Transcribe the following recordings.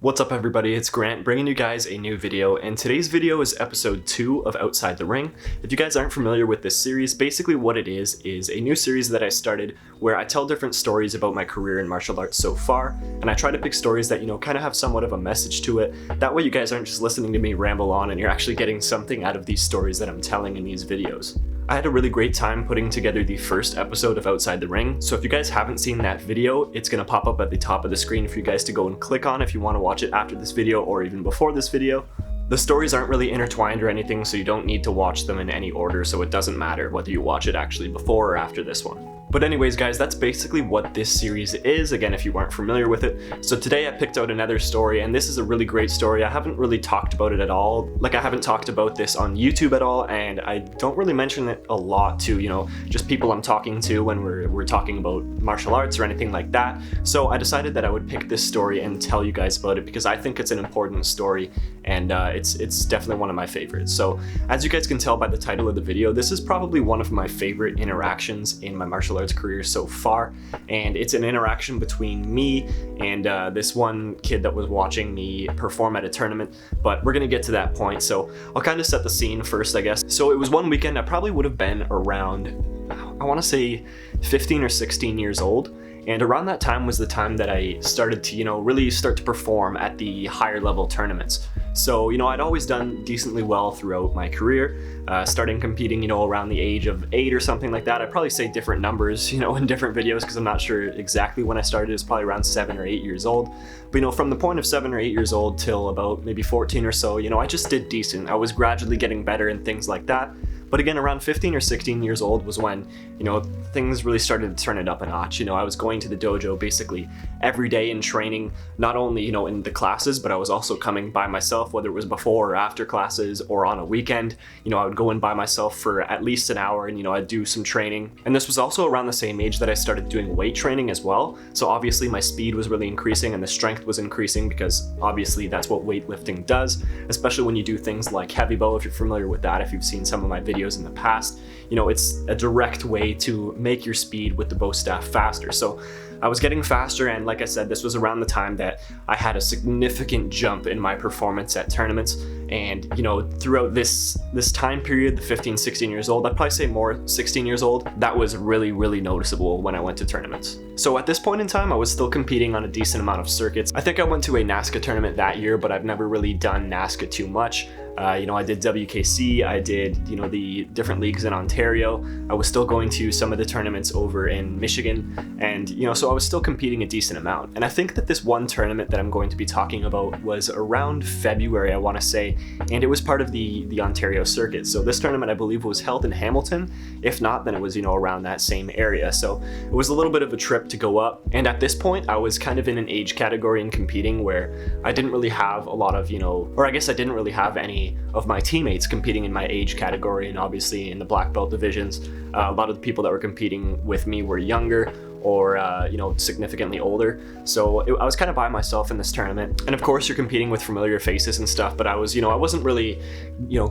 What's up everybody, it's Grant bringing you guys a new video, and today's video is episode 2 of Outside the Ring. If you guys aren't familiar with this series, basically what it is a new series that I started where I tell different stories about my career in martial arts so far, and I try to pick stories that, kind of have somewhat of a message to it. That way you guys aren't just listening to me ramble on and you're actually getting something out of these stories that I'm telling in these videos. I had a really great time putting together the first episode of Outside the Ring, so if you guys haven't seen that video, it's going to pop up at the top of the screen for you guys to go and click on if you want to watch it after this video or even before this video. The stories aren't really intertwined or anything, so you don't need to watch them in any order, so it doesn't matter whether you watch it actually before or after this one. But anyways guys, that's basically what this series is, again if you weren't familiar with it. So today I picked out another story, and this is a really great story. I haven't really talked about it at all. Like, I haven't talked about this on YouTube at all, and I don't really mention it a lot to, just people I'm talking to when we're talking about martial arts or anything like that. So I decided that I would pick this story and tell you guys about it because I think it's an important story, and it's definitely one of my favorites. So as you guys can tell by the title of the video, this is probably one of my favorite interactions in my martial arts career so far, and it's an interaction between me and this one kid that was watching me perform at a tournament, but we're gonna get to that point, so I'll kind of set the scene first, I guess. So it was one weekend. I probably would have been around, I want to say 15 or 16 years old, and around that time was the time that I started to, really start to perform at the higher level tournaments. So, I'd always done decently well throughout my career, starting competing, around the age of 8 or something like that. I'd probably say different numbers, in different videos because I'm not sure exactly when I started. It's probably around 7 or 8 years old. But, from the point of 7 or 8 years old till about maybe 14 or so, I just did decent. I was gradually getting better and things like that. But again, around 15 or 16 years old was when, things really started to turn it up a notch. I was going to the dojo basically every day and training, not only, in the classes, but I was also coming by myself, whether it was before or after classes or on a weekend. I would go in by myself for at least an hour and, I'd do some training. And this was also around the same age that I started doing weight training as well. So obviously my speed was really increasing and the strength was increasing because obviously that's what weightlifting does, especially when you do things like heavy bow, if you're familiar with that, if you've seen some of my videos in the past. It's a direct way to make your speed with the bow staff faster. So I was getting faster, and like I said, this was around the time that I had a significant jump in my performance at tournaments. And throughout this time period, the 15, 16 years old, I'd probably say more 16 years old, that was really, really noticeable when I went to tournaments. So at this point in time, I was still competing on a decent amount of circuits. I think I went to a NASCA tournament that year, but I've never really done NASCA too much. I did WKC, I did, the different leagues in Ontario. I was still going to some of the tournaments over in Michigan, and, so I was still competing a decent amount. And I think that this one tournament that I'm going to be talking about was around February, I want to say, and it was part of the Ontario circuit. So this tournament, I believe, was held in Hamilton. If not, then it was, around that same area. So it was a little bit of a trip to go up. And at this point, I was kind of in an age category in competing where I didn't really have a lot of, or I guess I didn't really have any of my teammates competing in my age category, and obviously in the black belt divisions, a lot of the people that were competing with me were younger or significantly older. So I was kind of by myself in this tournament, and of course you're competing with familiar faces and stuff, but I was I wasn't really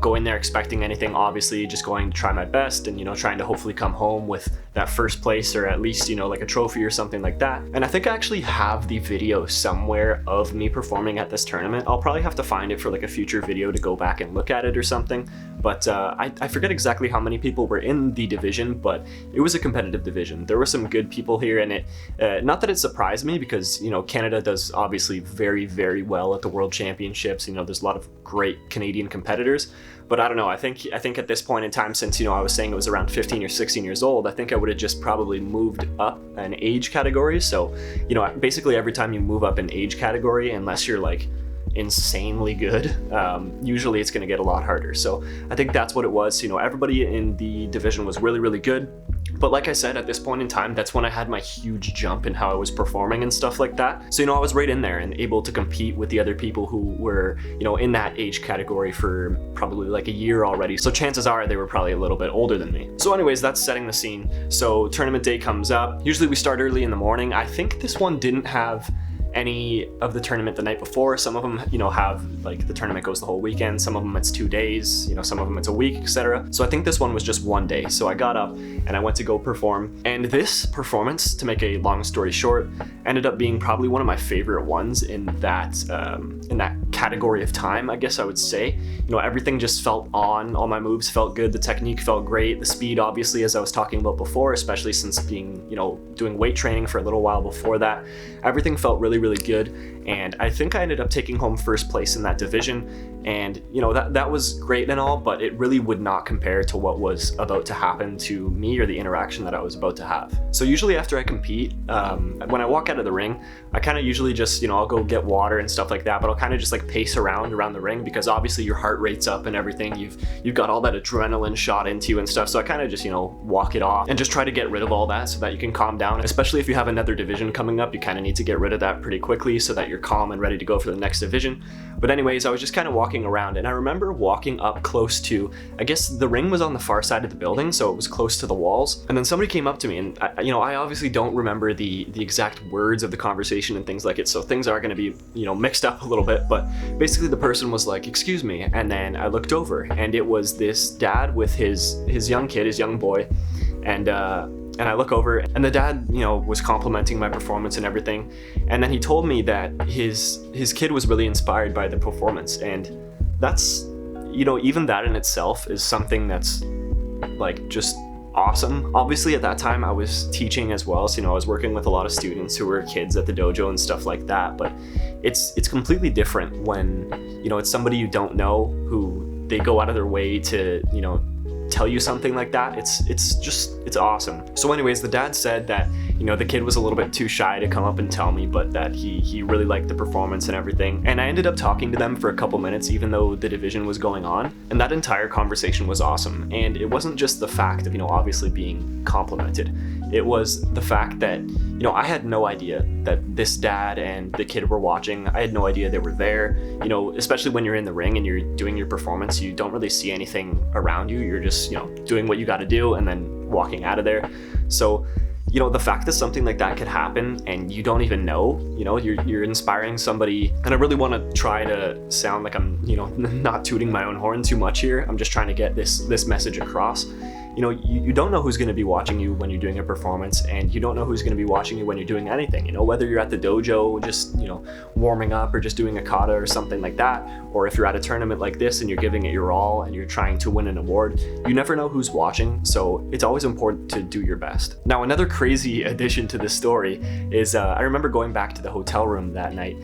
going there expecting anything, obviously just going to try my best and trying to hopefully come home with that first place or at least like a trophy or something like that. And I think I actually have the video somewhere of me performing at this tournament. I'll probably have to find it for like a future video to go back and look at it or something, but I forget exactly how many people were in the division, but it was a competitive division. There were some good people here, and it not that it surprised me because Canada does obviously very, very well at the World Championships. There's a lot of great Canadian competitors, but I don't know, I think at this point in time, since I was saying it was around 15 or 16 years old, I think I would have just probably moved up an age category. So basically every time you move up an age category, unless you're like insanely good, usually it's going to get a lot harder. So I think that's what it was. Everybody in the division was really, really good. But like I said, at this point in time, that's when I had my huge jump in how I was performing and stuff like that. So, I was right in there and able to compete with the other people who were, in that age category for probably like a year already. So chances are they were probably a little bit older than me. So anyways, that's setting the scene. So tournament day comes up. Usually we start early in the morning. I think this one didn't have any of the tournament the night before. Some of them, you know, have like the tournament goes the whole weekend. Some of them it's 2 days, you know, some of them it's a week, etc. So I think this one was just 1 day. So I got up and I went to go perform. And this performance, to make a long story short, ended up being probably one of my favorite ones in that category of time, I guess I would say. You know, everything just felt on, all my moves felt good, the technique felt great, the speed obviously, as I was talking about before, especially since being, you know, doing weight training for a little while before that, everything felt really, really good. And I think I ended up taking home first place in that division. And, you know, that was great and all, but it really would not compare to what was about to happen to me or the interaction that I was about to have. So usually after I compete, when I walk out of the ring, I kind of usually just, you know, I'll go get water and stuff like that, but I'll kind of just like pace around the ring, because obviously your heart rate's up and everything. You've got all that adrenaline shot into you and stuff. So I kind of just, you know, walk it off and just try to get rid of all that so that you can calm down. Especially if you have another division coming up, you kind of need to get rid of that pretty quickly so that you're calm and ready to go for the next division. But anyways, I was just kind of walking around, and I remember walking up close to, I guess the ring was on the far side of the building, so it was close to the walls. And then somebody came up to me, and I obviously don't remember the exact words of the conversation and things like it, so things are going to be, you know, mixed up a little bit. But basically the person was like, "Excuse me," and then I looked over, and it was this dad with his young kid, his young boy, and I look over, and the dad, you know, was complimenting my performance and everything. And then he told me that his kid was really inspired by the performance. And that's, you know, even that in itself is something that's like just awesome. Obviously at that time I was teaching as well, so, you know, I was working with a lot of students who were kids at the dojo and stuff like that. But it's completely different when, you know, it's somebody you don't know who they go out of their way to, you know, tell you something like that. It's awesome. So anyways, the dad said that, you know, the kid was a little bit too shy to come up and tell me, but that he really liked the performance and everything. And I ended up talking to them for a couple minutes, even though the division was going on. And that entire conversation was awesome. And it wasn't just the fact of, you know, obviously being complimented. It was the fact that, you know, I had no idea that this dad and the kid were watching. I had no idea they were there. You know, especially when you're in the ring and you're doing your performance, you don't really see anything around you. You're just, you know, doing what you got to do and then walking out of there. So, you know, the fact that something like that could happen and you don't even know, you know, you're inspiring somebody. And I really want to try to sound like I'm, you know, not tooting my own horn too much here. I'm just trying to get this message across. You know, you don't know who's going to be watching you when you're doing a performance, and you don't know who's going to be watching you when you're doing anything. You know, whether you're at the dojo just, you know, warming up or just doing a kata or something like that, or if you're at a tournament like this and you're giving it your all and you're trying to win an award, you never know who's watching. So it's always important to do your best. Now, another crazy addition to this story is I remember going back to the hotel room that night.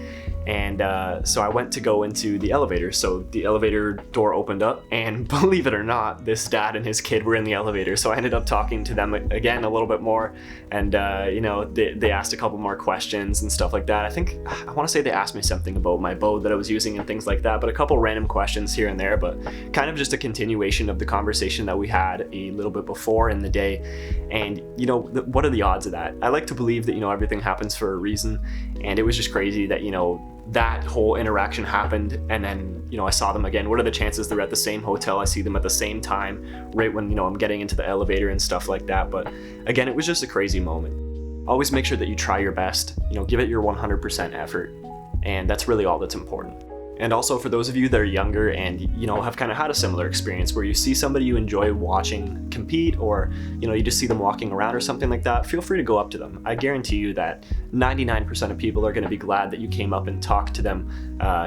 And so I went to go into the elevator. So the elevator door opened up, and believe it or not, this dad and his kid were in the elevator. So I ended up talking to them again a little bit more, and you know, they asked a couple more questions and stuff like that. I want to say they asked me something about my bow that I was using and things like that, but a couple random questions here and there, but kind of just a continuation of the conversation that we had a little bit before in the day. And you know, what are the odds of that? I like to believe that, you know, everything happens for a reason, and it was just crazy that, you know, that whole interaction happened, and then, you know, I saw them again. What are the chances they're at the same hotel? I see them at the same time, right when, you know, I'm getting into the elevator and stuff like that. But again, it was just a crazy moment. Always make sure that you try your best, you know, give it your 100% effort, and that's really all that's important. And also, for those of you that are younger and, you know, have kind of had a similar experience where you see somebody you enjoy watching compete, or, you know, you just see them walking around or something like that, feel free to go up to them. I guarantee you that 99% of people are going to be glad that you came up and talked to them.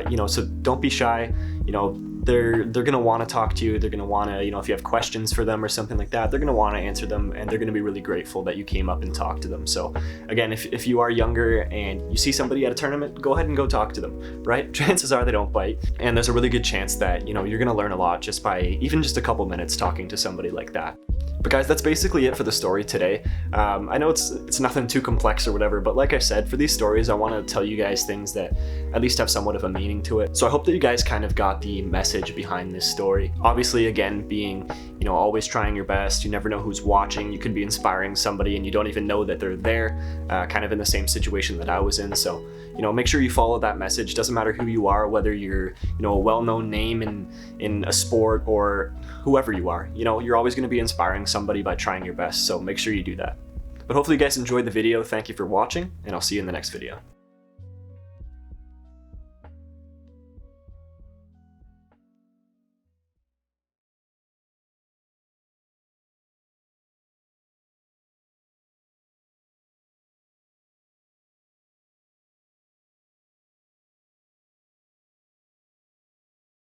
You know, so don't be shy. You know, they're going to want to talk to you. They're going to want to, you know, if you have questions for them or something like that, they're going to want to answer them, and they're going to be really grateful that you came up and talked to them. So again, if you are younger and you see somebody at a tournament, go ahead and go talk to them, right? Chances are they don't bite, and there's a really good chance that, you know, you're going to learn a lot just by even just a couple minutes talking to somebody like that. But guys, that's basically it for the story today. I know it's nothing too complex or whatever, but like I said, for these stories, I want to tell you guys things that at least have somewhat of a meaning to it. So I hope that you guys kind of got the message behind this story. Obviously, again, being, you know, always trying your best. You never know who's watching. You could be inspiring somebody and you don't even know that they're there, kind of in the same situation that I was in. So, you know, make sure you follow that message. Doesn't matter who you are, whether you're, you know, a well-known name in a sport or whoever you are. You know, you're always going to be inspiring somebody by trying your best. So make sure you do that. But hopefully you guys enjoyed the video. Thank you for watching, and I'll see you in the next video.